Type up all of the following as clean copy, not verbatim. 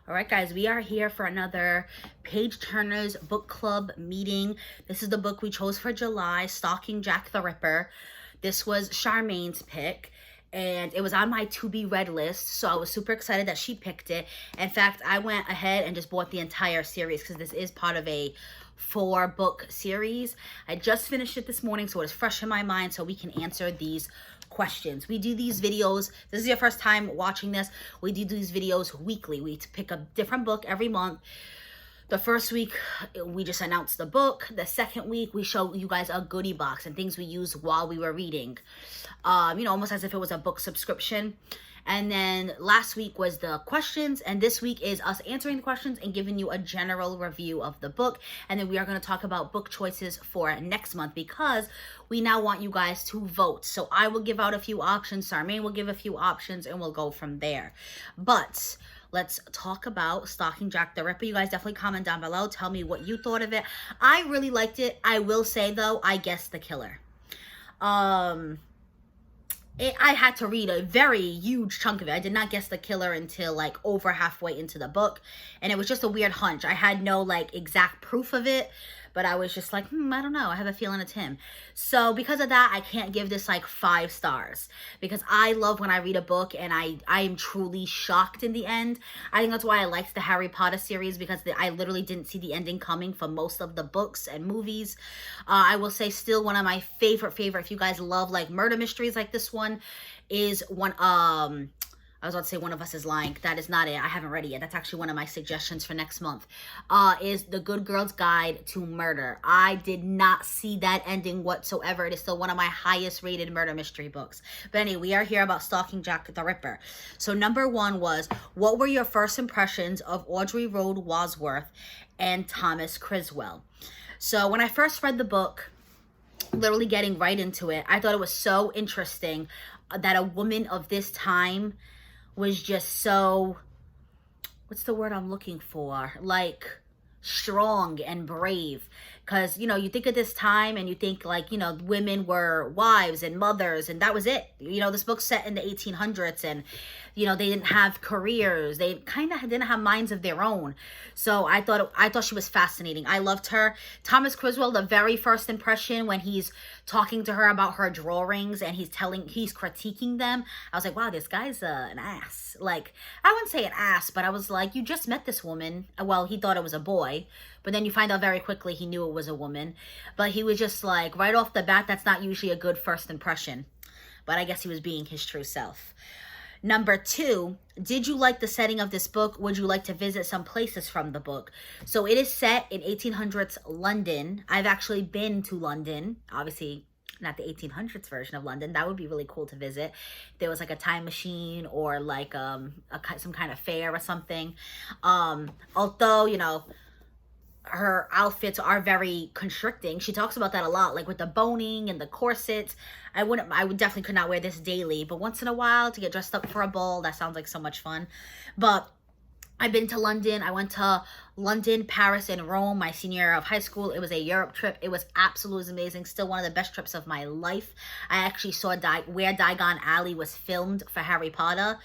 All right, guys, we are here for another Page Turner's book club meeting. This is the book we chose for July, Stalking Jack the Ripper. This was Charmaine's pick, and it was on my to-be-read list, so I was super excited that she picked it. In fact, I went ahead and just bought the entire series because this is part of a 4-book series. I just finished it this morning, so it's fresh in my mind so we can answer these questions. We do these videos, this is your first time watching this, we do these videos weekly. We pick a different book every month. The first week, we just announce the book. The second week, we show you guys a goodie box and things we use while we were reading. Almost as if it was a book subscription. And then last week was the questions, and this week is us answering the questions and giving you a general review of the book. And then we are going to talk about book choices for next month because we now want you guys to vote. So I will give out a few options, Charmaine will give a few options, and we'll go from there. But let's talk about Stalking Jack the Ripper. You guys definitely comment down below. Tell me what you thought of it. I really liked it. I will say, though, I guessed the killer. I had to read a very huge chunk of it. I did not guess the killer until like over halfway into the book. And it was just a weird hunch. I had no like exact proof of it. But I was just like, I don't know. I have a feeling it's him. So because of that, I can't give this like 5 stars. Because I love when I read a book and I am truly shocked in the end. I think that's why I liked the Harry Potter series. Because I literally didn't see the ending coming for most of the books and movies. I will say still one of my favorite, if you guys love like murder mysteries like this one, is one, I was about to say One of Us is Lying. That is not it. I haven't read it yet. That's actually one of my suggestions for next month. Is The Good Girl's Guide to Murder. I did not see that ending whatsoever. It is still one of my highest rated murder mystery books. But anyway, we are here about Stalking Jack the Ripper. So number 1 was, what were your first impressions of Audrey Wadsworth and Thomas Criswell? So when I first read the book, literally getting right into it, I thought it was so interesting that a woman of this time was just so, what's the word I'm looking for? Like, strong and brave. Because, you think of this time and you think like, women were wives and mothers and that was it. This book's set in the 1800s and, they didn't have careers. They kind of didn't have minds of their own. So I thought she was fascinating. I loved her. Thomas Criswell, the very first impression when he's talking to her about her drawings and he's critiquing them, I was like, wow, this guy's an ass. Like, I wouldn't say an ass, but I was like, you just met this woman. Well, he thought it was a boy, but then you find out very quickly he knew it was a woman. But he was just like, right off the bat, that's not usually a good first impression. But I guess he was being his true self. Number 2, did you like the setting of this book? Would you like to visit some places from the book? So it is set in 1800s London. I've actually been to London. Obviously, not the 1800s version of London. That would be really cool to visit. There was like a time machine or like some kind of fair or something. Although, her outfits are very constricting. She talks about that a lot, like with the boning and the corsets. I would definitely could not wear this daily, but once in a while to get dressed up for a ball, that sounds like so much fun. But I've been to London. I went to London, Paris, and Rome my senior year of high school. It was a Europe trip. It was absolutely amazing. Still one of the best trips of my life. I actually saw where Diagon Alley was filmed for Harry Potter.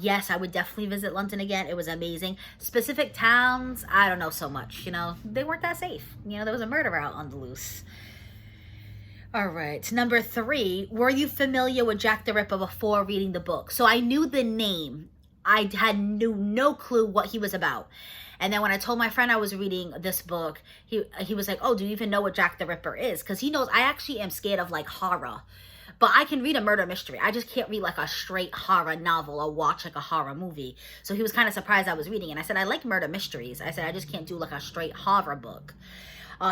Yes, I would definitely visit London again. It was amazing. Specific towns, I don't know so much. They weren't that safe. There was a murderer out on the loose. All right, number 3, were you familiar with Jack the Ripper before reading the book? So I knew the name. I knew no clue what he was about. And then when I told my friend I was reading this book, he was like, oh, do you even know what Jack the Ripper is? Because he knows I actually am scared of like horror. But I can read a murder mystery. I just can't read like a straight horror novel or watch like a horror movie. So he was kind of surprised I was reading. And I said, I like murder mysteries. I said, I just can't do like a straight horror book.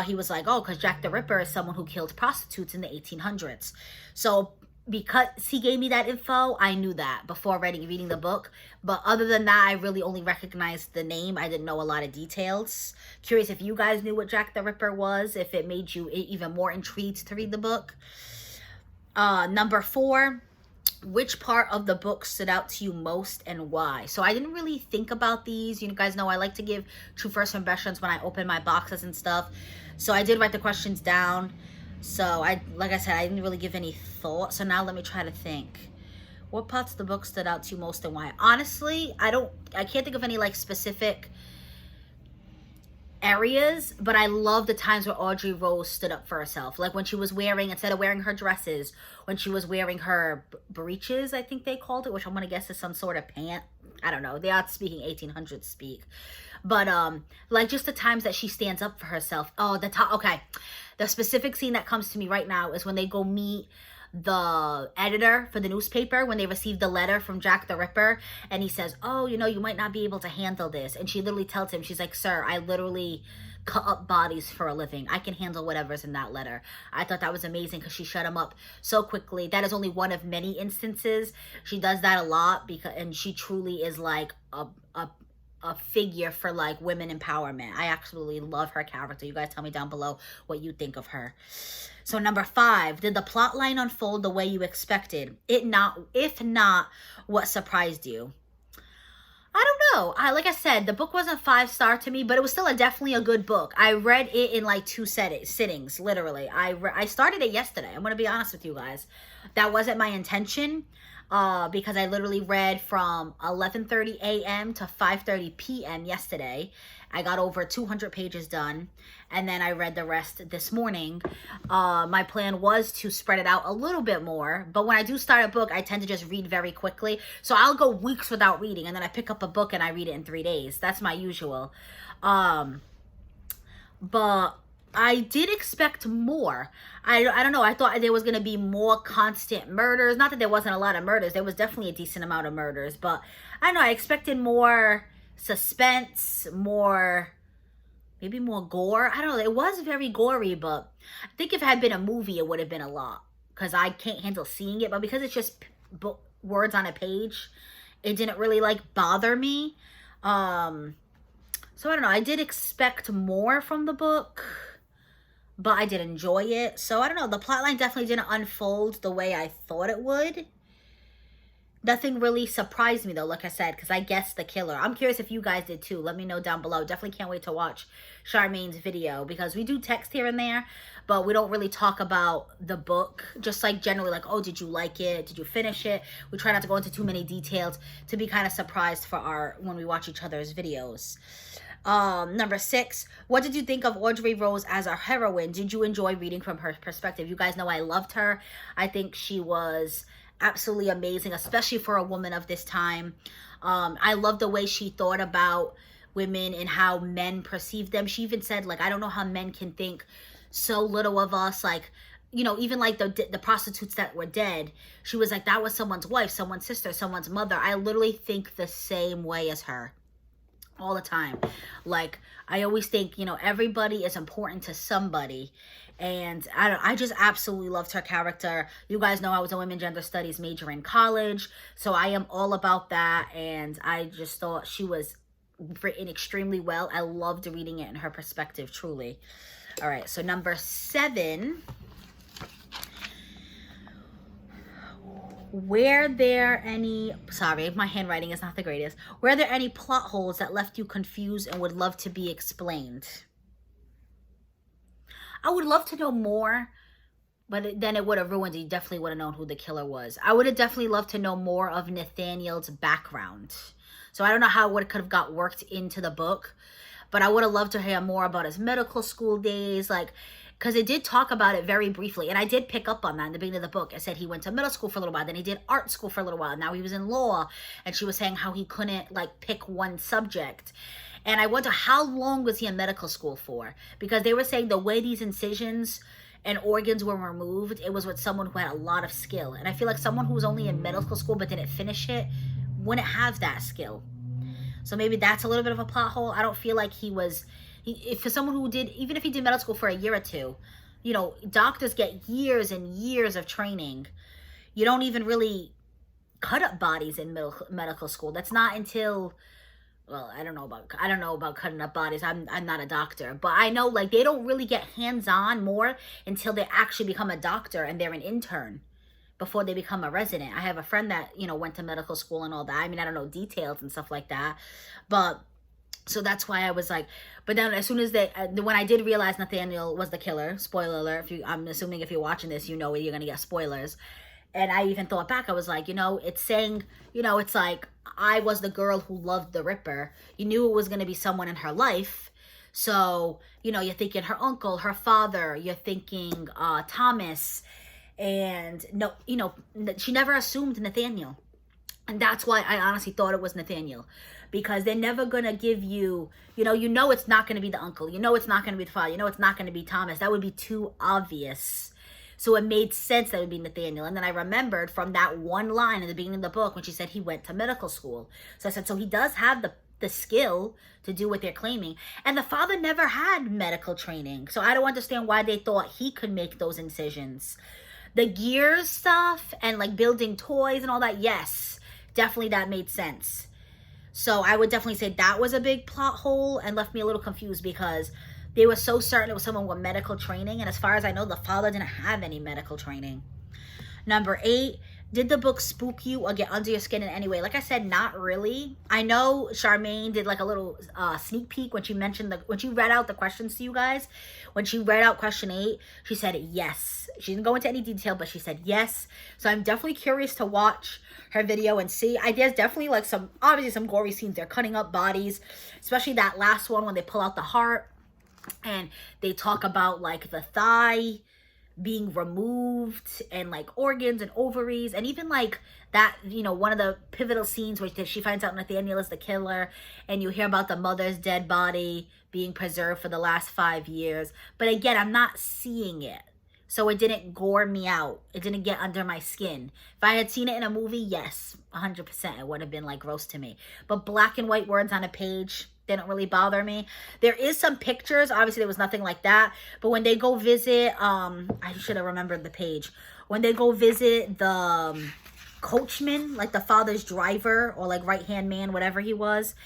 He was like, oh, because Jack the Ripper is someone who killed prostitutes in the 1800s. So because he gave me that info, I knew that before reading the book. But other than that, I really only recognized the name. I didn't know a lot of details. Curious if you guys knew what Jack the Ripper was, if it made you even more intrigued to read the book. Number 4, which part of the book stood out to you most and why? So I didn't really think about these. You guys know I like to give true first impressions when I open my boxes and stuff. So I did write the questions down. So like I said, I didn't really give any thought. So now let me try to think. What parts of the book stood out to you most and why? Honestly, I can't think of any like specific areas, but I love the times where Audrey Rose stood up for herself. Like when she was wearing, instead of wearing her dresses, when she was wearing her breeches, I think they called it, which I'm gonna guess is some sort of pant. I don't know. They are speaking 1800s speak. But like just the times that she stands up for herself. Oh, okay. The specific scene that comes to me right now is when they go meet the editor for the newspaper, when they received the letter from Jack the Ripper, and he says, oh, you know, you might not be able to handle this. And she literally tells him, she's like, sir, I literally cut up bodies for a living. I can handle whatever's in that letter. I thought that was amazing because she shut him up so quickly. That is only one of many instances. She does that a lot and she truly is like a figure for like women empowerment. I absolutely love her character. You guys tell me down below what you think of her. So number 5, did the plot line unfold the way you expected? If not, what surprised you? I don't know. Like I said, the book wasn't 5-star to me, but it was still definitely a good book. I read it in like 2 sittings, literally. I started it yesterday. I'm going to be honest with you guys. That wasn't my intention. Because I literally read from 11:30 a.m. to 5:30 p.m. yesterday. I got over 200 pages done, and then I read the rest this morning. My plan was to spread it out a little bit more, but when I do start a book, I tend to just read very quickly. So I'll go weeks without reading, and then I pick up a book and I read it in 3 days. That's my usual. But I did expect more. I don't know. I thought there was going to be more constant murders. Not that there wasn't a lot of murders. There was definitely a decent amount of murders. But I don't know. I expected more suspense, maybe more gore. I don't know. It was very gory, but I think if it had been a movie, it would have been a lot. Because I can't handle seeing it. But because it's just words on a page, it didn't really like bother me. So I don't know. I did expect more from the book, but I did enjoy it. So I don't know. The plotline definitely didn't unfold the way I thought it would. Nothing really surprised me though, like I said, because I guessed the killer. I'm curious if you guys did too. Let me know down below. Definitely can't wait to watch Charmaine's video, because we do text here and there, but we don't really talk about the book. Just like generally like, oh, did you like it? Did you finish it? We try not to go into too many details to be kind of surprised for when we watch each other's videos. Number 6, what did you think of Audrey Rose as a heroine? Did you enjoy reading from her perspective? You guys know I loved her. I think she was absolutely amazing, especially for a woman of this time. I love the way she thought about women and how men perceive them. She even said, like, I don't know how men can think so little of us. Like, you know, even like the prostitutes that were dead, she was like, that was someone's wife, someone's sister, someone's mother. I literally think the same way as her all the time. Like, I always think, you know, everybody is important to somebody. And I just absolutely loved her character. You guys know I was a women gender studies major in college, so I am all about that. And I just thought she was written extremely well. I loved reading it in her perspective, truly. All right, so number 7. Were there any, sorry, my handwriting is not the greatest. Were there any plot holes that left you confused and would love to be explained? I would love to know more, but then it would have ruined it. You definitely would have known who the killer was. I would have definitely loved to know more of Nathaniel's background. So I don't know how it could have got worked into the book, but I would have loved to hear more about his medical school days, like, because it did talk about it very briefly. And I did pick up on that in the beginning of the book. It said he went to middle school for a little while. Then he did art school for a little while. Now he was in law. And she was saying how he couldn't, like, pick one subject. And I wonder, how long was he in medical school for? Because they were saying the way these incisions and organs were removed, it was with someone who had a lot of skill. And I feel like someone who was only in medical school but didn't finish it wouldn't have that skill. So maybe that's a little bit of a plot hole. I don't feel like for someone who did, even if he did medical school for a year or two, you know, doctors get years and years of training. You don't even really cut up bodies in medical school. That's not until, well, I don't know about cutting up bodies. I'm not a doctor, but I know, like, they don't really get hands-on more until they actually become a doctor and they're an intern before they become a resident. I have a friend that, you know, went to medical school and all that. I mean, I don't know details and stuff like that, but so that's why I was like, but then as soon as when I did realize Nathaniel was the killer, spoiler alert, I'm assuming if you're watching this, you know you're going to get spoilers. And I even thought back, I was like, it's saying, it's like, I was the girl who loved the Ripper. You knew it was going to be someone in her life. So, you're thinking her uncle, her father, you're thinking Thomas. And no, she never assumed Nathaniel. And that's why I honestly thought it was Nathaniel. Because they're never going to give you, it's not going to be the uncle. It's not going to be the father. It's not going to be Thomas. That would be too obvious. So it made sense that it would be Nathaniel. And then I remembered from that one line in the beginning of the book when she said he went to medical school. So I said, so he does have the skill to do what they're claiming. And the father never had medical training. So I don't understand why they thought he could make those incisions. The gears stuff and like building toys and all that, yes, definitely that made sense. So I would definitely say that was a big plot hole and left me a little confused because they were so certain it was someone with medical training. And as far as I know, the father didn't have any medical training. Number 8, did the book spook you or get under your skin in any way? Like I said, not really. I know Charmaine did like a little sneak peek when she mentioned when she read out the questions to you guys. When she read out question 8, she said yes. She didn't go into any detail, but she said yes. So I'm definitely curious to watch her video and see. There's definitely like obviously some gory scenes. They're cutting up bodies, especially that last one when they pull out the heart and they talk about like the thigh being removed and like organs and ovaries, and even like that, one of the pivotal scenes where she finds out Nathaniel is the killer and you hear about the mother's dead body being preserved for the last 5 years. But again, I'm not seeing it, so it didn't gore me out. It didn't get under my skin. If I had seen it in a movie, yes, 100%, it would have been like gross to me. But black and white words on a page didn't really bother me. There is some pictures. Obviously, there was nothing like that. But when they go visit, I should have remembered the page. When they go visit the coachman, like the father's driver or like right-hand man, whatever he was,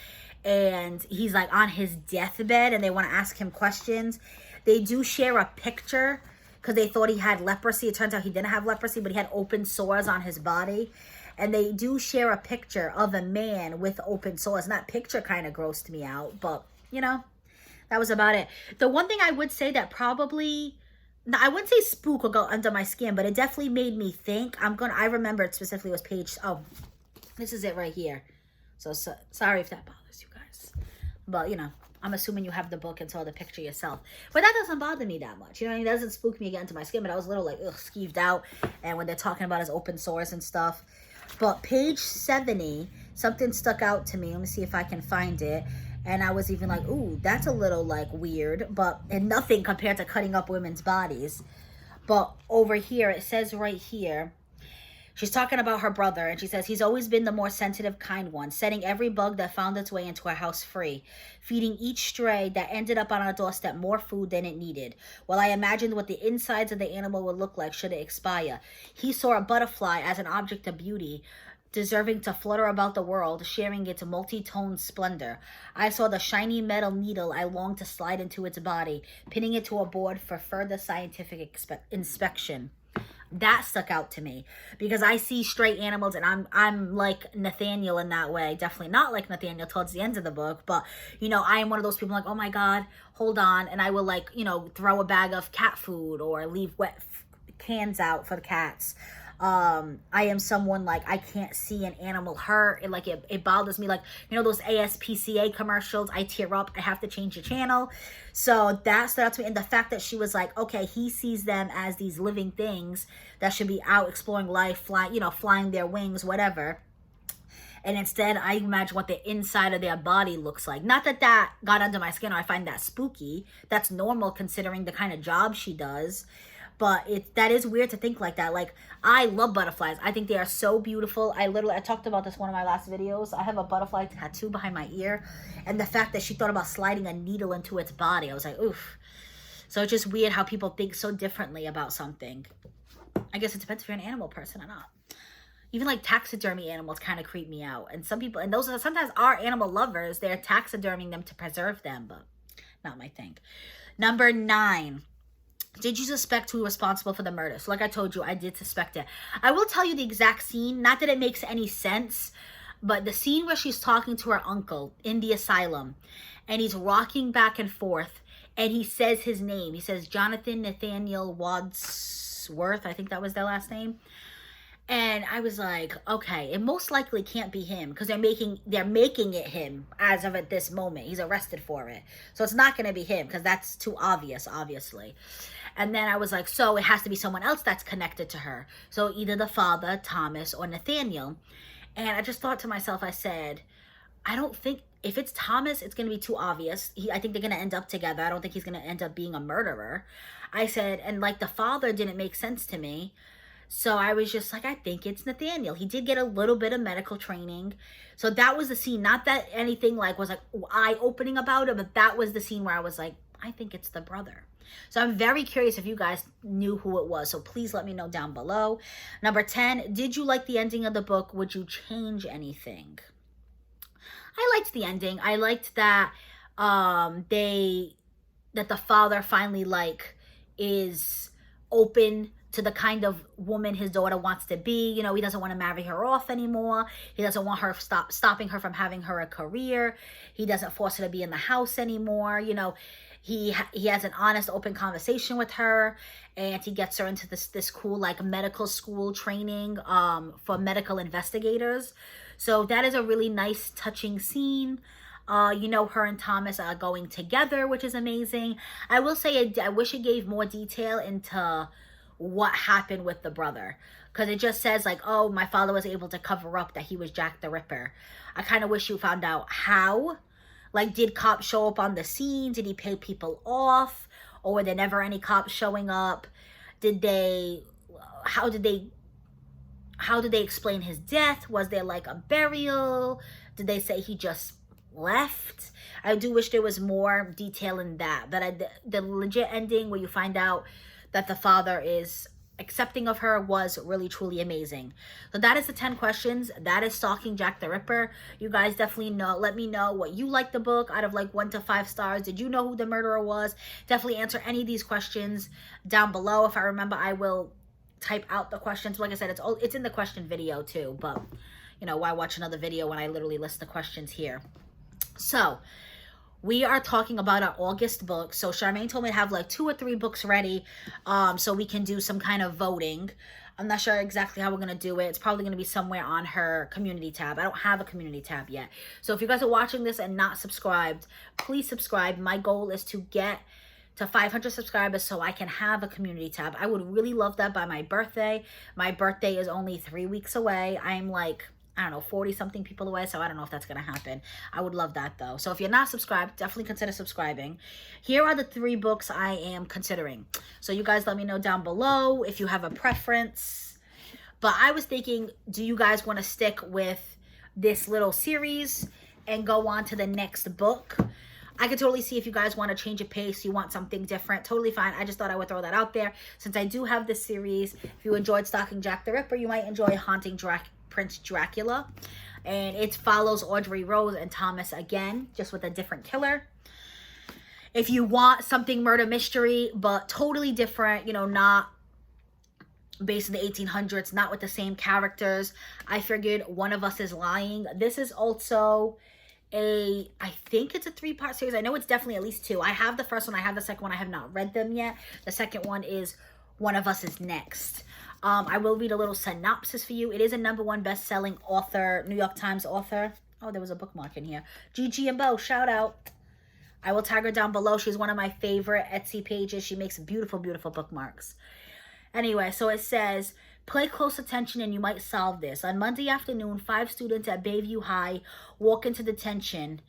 and he's like on his deathbed and they want to ask him questions, they do share a picture because they thought he had leprosy. It turns out he didn't have leprosy, but he had open sores on his body. And they do share a picture of a man with open sores. And that picture kind of grossed me out. But, that was about it. The one thing I would say that probably, I wouldn't say spook will go under my skin, but it definitely made me think. I remember it specifically was page, this is it right here. So sorry if that bothers you guys. But, I'm assuming you have the book and saw the picture yourself. But that doesn't bother me that much. It doesn't spook me again into my skin. But I was a little like, skeeved out. And when they're talking about his open sores and stuff. But page 70, something stuck out to me. Let me see if I can find it. And I was even like, ooh, that's a little like weird. And nothing compared to cutting up women's bodies. But over here, it says right here, she's talking about her brother, and she says, he's always been the more sensitive, kind one, setting every bug that found its way into our house free, feeding each stray that ended up on our doorstep more food than it needed. Well, I imagined what the insides of the animal would look like should it expire. He saw a butterfly as an object of beauty, deserving to flutter about the world, sharing its multi-toned splendor. I saw the shiny metal needle I longed to slide into its body, pinning it to a board for further scientific inspection. That stuck out to me because I see stray animals and I'm like Nathaniel in that way. Definitely not like Nathaniel towards the end of the book, but I am one of those people like, oh my God, hold on. And I will like, throw a bag of cat food or leave wet cans out for the cats. I am someone like, I can't see an animal hurt. It bothers me. Like, those ASPCA commercials, I tear up. I have to change the channel. So that stood out to me. And the fact that she was like, okay, he sees them as these living things that should be out exploring life, flying their wings, whatever. And instead, I imagine what the inside of their body looks like. Not that that got under my skin or I find that spooky. That's normal considering the kind of job she does. But that is weird to think like that. Like, I love butterflies. I think they are so beautiful. I talked about this in one of my last videos. I have a butterfly tattoo behind my ear. And the fact that she thought about sliding a needle into its body, I was like, oof. So it's just weird how people think so differently about something. I guess it depends if you're an animal person or not. Even like taxidermy animals kind of creep me out. And some people, and those are sometimes are animal lovers. They're taxiderming them to preserve them, but not my thing. Number 9. Did you suspect who was responsible for the murder? So like I told you, I did suspect it. I will tell you the exact scene. Not that it makes any sense, but the scene where she's talking to her uncle in the asylum and he's rocking back and forth and he says his name. He says Jonathan Nathaniel Wadsworth. I think that was their last name. And I was like, okay, it most likely can't be him because they're making it him as of at this moment. He's arrested for it. So it's not going to be him because that's too obvious, obviously. And then I was like, so it has to be someone else that's connected to her. So either the father, Thomas, or Nathaniel. And I just thought to myself, I said, I don't think, if it's Thomas, it's going to be too obvious. I think they're going to end up together. I don't think he's going to end up being a murderer. I said, and like the father didn't make sense to me. So I was just like, I think it's Nathaniel. He did get a little bit of medical training. So that was the scene. Not that anything like was like eye-opening about it, but that was the scene where I was like, I think it's the brother. So I'm very curious if you guys knew who it was. So please let me know down below. Number 10, did you like the ending of the book? Would you change anything? I liked the ending. I liked that that the father finally like is open to the kind of woman his daughter wants to be. You know, he doesn't want to marry her off anymore. He doesn't want her stopping her from having her a career. He doesn't force her to be in the house anymore. You know, he has an honest, open conversation with her, and he gets her into this cool like medical school training for medical investigators. So that is a really nice, touching scene. You know, her and Thomas are going together, which is amazing. I will say I wish it gave more detail into what happened with the brother, because it just says like, oh, my father was able to cover up that he was Jack the Ripper. I kind of wish you found out how. Like, did cops show up on the scene? Did he pay people off? Or were there never any cops showing up? How did they explain his death? Was there like a burial? Did they say he just left? I do wish there was more detail in that. But the legit ending where you find out that the father is accepting of her was really, truly amazing. So that is the 10 questions. That is Stalking Jack the Ripper. You guys definitely know. Let me know what you like the book out of like 1 to 5 stars. Did you know who the murderer was? Definitely answer any of these questions down below. If I remember, I will type out the questions. Like I said, it's in the question video too. But, you know, why watch another video when I literally list the questions here? So we are talking about our August book. So Charmaine told me to have like 2 or 3 books ready so we can do some kind of voting. I'm not sure exactly how we're going to do it. It's probably going to be somewhere on her community tab. I don't have a community tab yet. So if you guys are watching this and not subscribed, please subscribe. My goal is to get to 500 subscribers so I can have a community tab. I would really love that by my birthday. My birthday is only 3 weeks away. I'm like, I don't know, 40 something people away, so I don't know if that's gonna happen. I would love that though. So if you're not subscribed, definitely consider subscribing. Here are the 3 books I am considering. So you guys let me know down below if you have a preference. But I was thinking, do you guys want to stick with this little series and go on to the next book? I could totally see if you guys want to change a pace, you want something different, totally fine. I just thought I would throw that out there. Since I do have this series, if you enjoyed Stalking Jack the Ripper, you might enjoy Haunting Prince Dracula. And it follows Audrey, Rose, and Thomas again, just with a different killer. If you want something murder mystery, but totally different, you know, not based in the 1800s, not with the same characters, I figured One of Us is Lying. This is also I think it's a 3-part series. I know it's definitely at least 2. I have the first one, I have the second one. I have not read them yet. The second one is One of Us is Next. I will read a little synopsis for you. It is a #1 best-selling author, New York Times author. Oh, there was a bookmark in here. Gigi and Bo, shout out. I will tag her down below. She's one of my favorite Etsy pages. She makes beautiful, beautiful bookmarks. Anyway, so it says, pay close attention and you might solve this. On Monday afternoon, 5 students at Bayview High walk into detention.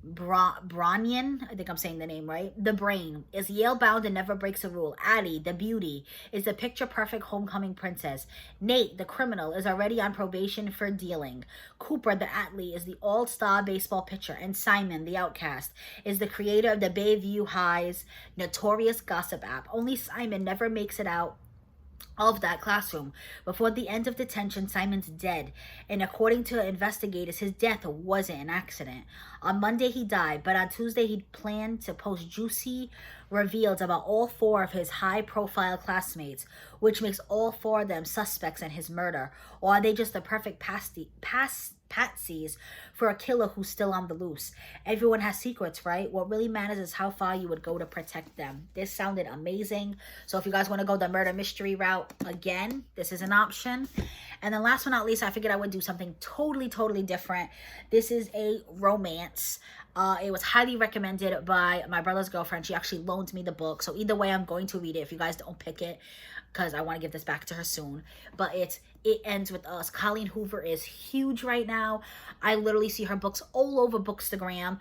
Bronian, I think I'm saying the name right. The Brain is Yale-bound and never breaks a rule. Addie, the beauty, is the picture-perfect homecoming princess. Nate, the criminal, is already on probation for dealing. Cooper, the athlete, is the all-star baseball pitcher. And Simon, the outcast, is the creator of the Bayview High's notorious gossip app. Only Simon never makes it out of that classroom. Before the end of detention, Simon's dead, and according to investigators, his death wasn't an accident. On Monday, he died, but on Tuesday, he planned to post juicy reveals about all 4 of his high-profile classmates, which makes all 4 of them suspects in his murder. Or are they just the perfect patsies for a killer who's still on the loose? Everyone has secrets, right? What really matters is how far you would go to protect them. This sounded amazing. So if you guys want to go the murder mystery route, again, this is an option. And then last but not least, I figured I would do something totally different. This is a romance. It was highly recommended by my brother's girlfriend. She actually loaned me the book. So either way, I'm going to read it if you guys don't pick it, because I want to give this back to her soon. But It Ends With Us. Colleen Hoover is huge right now. I literally see her books all over Bookstagram.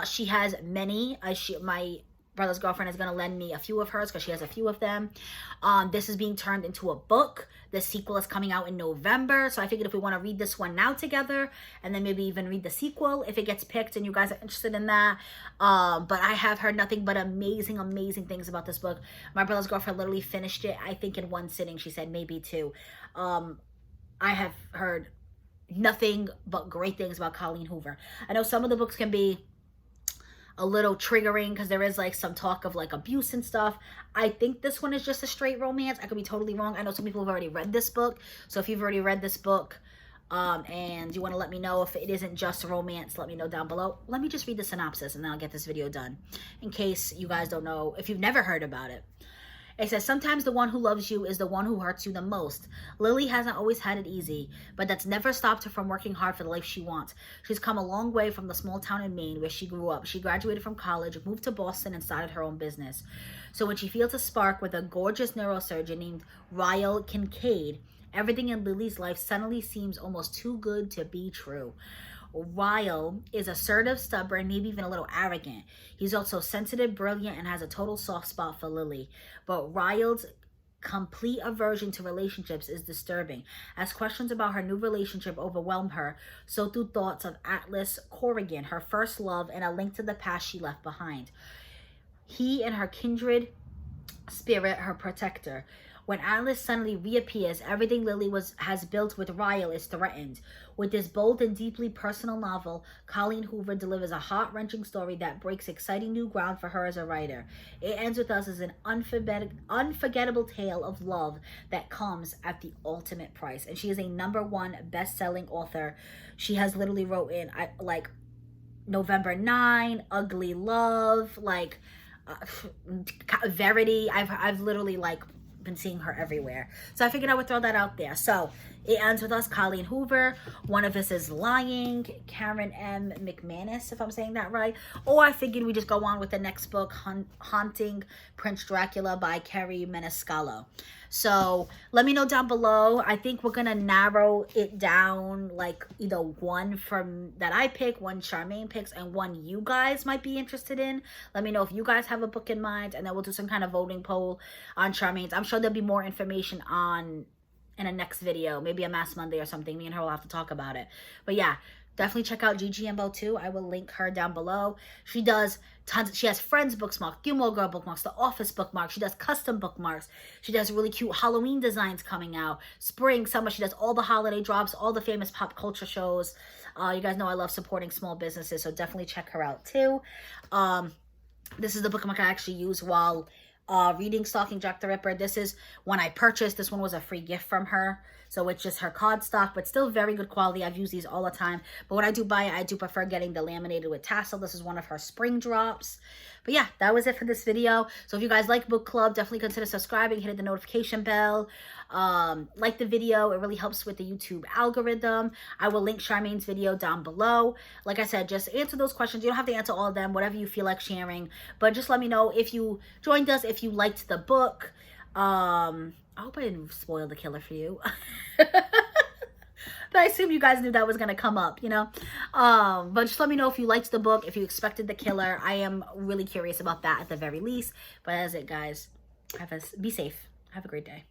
She has many. My brother's girlfriend is going to lend me a few of hers because she has a few of them. This is being turned into a book. The sequel is coming out in November. So I figured if we want to read this one now together, and then maybe even read the sequel if it gets picked and you guys are interested in that. But I have heard nothing but amazing things about this book. My brother's girlfriend literally finished it, I think, in one sitting. She said maybe two. I have heard nothing but great things about Colleen Hoover. I know some of the books can be a little triggering because there is like some talk of like abuse and stuff. I think this one is just a straight romance. I could be totally wrong. I know some people have already read this book. So if you've already read this book and you want to let me know if it isn't just romance, let me know down below. Let me just read the synopsis and then I'll get this video done in case you guys don't know, if you've never heard about it. It says, sometimes the one who loves you is the one who hurts you the most. Lily hasn't always had it easy, but that's never stopped her from working hard for the life she wants. She's come a long way from the small town in Maine where she grew up. She graduated from college, moved to Boston, and started her own business. So when she feels a spark with a gorgeous neurosurgeon named Ryle Kincaid, everything in Lily's life suddenly seems almost too good to be true. Ryle is assertive, stubborn, maybe even a little arrogant. He's also sensitive, brilliant, and has a total soft spot for Lily. But Ryle's complete aversion to relationships is disturbing. As questions about her new relationship overwhelm her, so do thoughts of Atlas Corrigan, her first love, and a link to the past she left behind. He and her kindred spirit, her protector. When Atlas suddenly reappears, everything Lily has built with Ryle is threatened. With this bold and deeply personal novel, Colleen Hoover delivers a heart-wrenching story that breaks exciting new ground for her as a writer. It Ends With Us as an unforgettable tale of love that comes at the ultimate price. And she is a #1 best-selling author. She has literally written like November 9, Ugly Love, like Verity. I've literally like been seeing her everywhere. So I figured I would throw that out there. So It Ends With Us, Colleen Hoover. One of us is Lying, Karen M. McManus, if I'm saying that right. Or I figured we just go on with the next book, Haunting Prince Dracula by Kerry Maniscalco. So let me know down below. I think we're gonna narrow it down, like either one from that I pick, one Charmaine picks, and one you guys might be interested in. Let me know if you guys have a book in mind, and then we'll do some kind of voting poll on Charmaine's. I'm sure there'll be more information on in a next video, maybe a Mass Monday or something. Me and her will have to talk about it. But yeah, definitely check out GGMBO too. I will link her down below. She does tons. She has Friends bookmarks, Gilmore Girl bookmarks, The Office bookmarks. She does custom bookmarks. She does really cute Halloween designs coming out. Spring, summer. She does all the holiday drops, all the famous pop culture shows. You guys know I love supporting small businesses, so definitely check her out too. This is the bookmark I actually use while reading Stalking Jack the Ripper. This is one I purchased. This one was a free gift from her. So it's just her cardstock, but still very good quality. I've used these all the time. But when I do buy it, I do prefer getting the laminated with tassel. This is one of her spring drops. But yeah, that was it for this video. So if you guys like book club, definitely consider subscribing, hit the notification bell. Like the video. It really helps with the YouTube algorithm. I will link Charmaine's video down below. Like I said, just answer those questions. You don't have to answer all of them, whatever you feel like sharing. But just let me know if you joined us, if you liked the book. I hope I didn't spoil the killer for you. But I assume you guys knew that was going to come up, you know. But just let me know if you liked the book, if you expected the killer. I am really curious about that at the very least. But that's it, guys. Be safe. Have a great day.